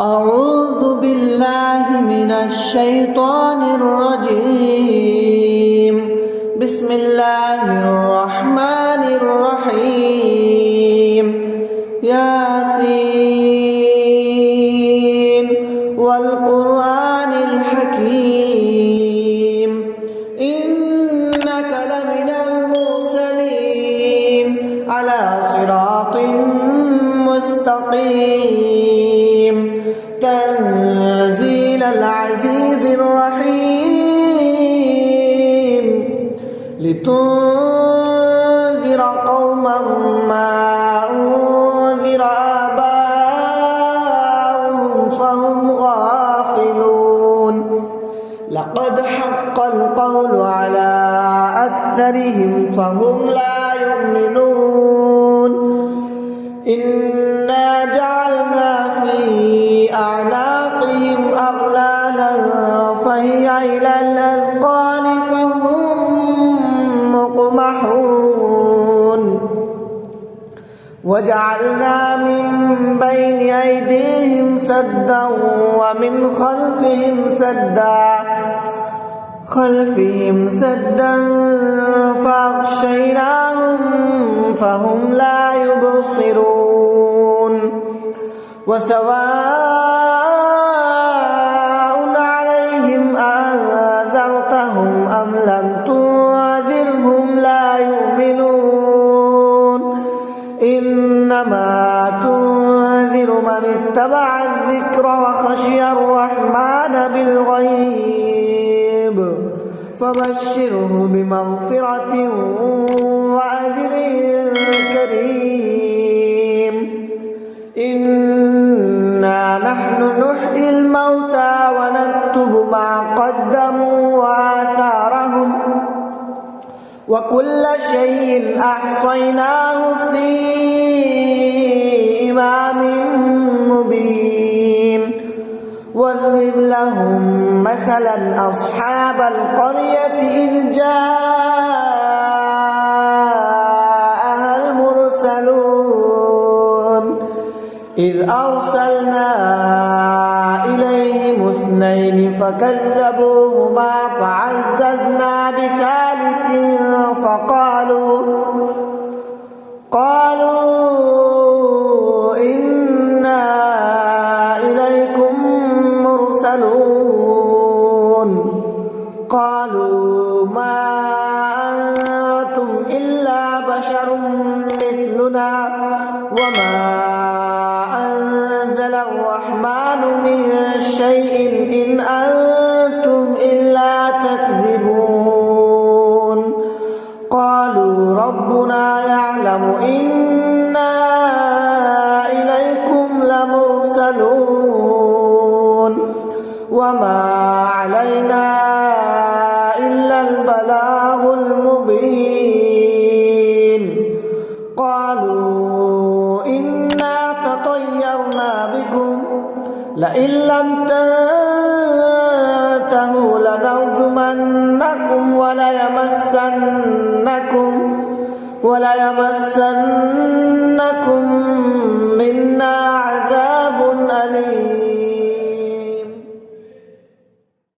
أعوذ بالله من الشيطان الرجيم. بسم الله الرحمن الرحيم. ياسين والقرآن الحكيم إنك لمن المرسلين على صراط مستقيم تنزيل العزيز الرحيم لتنذر قوما ما أنذر آباؤهم فهم غافلون لقد حق القول على أكثرهم فهم لا يؤمنون إنا جعلنا في أعناقهم أغلالا فهي إلى الأذقان فهم مقمحون وجعلنا من بين أيديهم سدا ومن خلفهم سدا فأغشيناهم فهم لا يبصرون وسواء عليهم أنذرتهم أم لم تنذرهم لا يؤمنون إنما تنذر من اتبع الذكر وخشي الرحمن بالغيب فبشره بمغفرة وأجر كريم إنا نحن نحيي الموتى ونكتب ما قدموا وآثارهم وكل شيء أحصيناه في إمام مبين واضرب لهم مثلا أصحاب القرية إذ جاءها المرسلون إذ أرسلنا إليهم 2 فكذبوهما فعززنا بثالث قالوا إنا إليكم مرسلون قالوا ما أنتم إلا بشر مثلنا وما أنزل الرحمن من شيء إن أنتم إلا تكذبون قالوا ربنا يعلم إنا إليكم لمرسلون وما علينا إلا البلاغ المبين قالوا إنا تطيرنا بكم لئن لم تنتهوا لنرجمنكم وليمسنكم منا عذاب أليم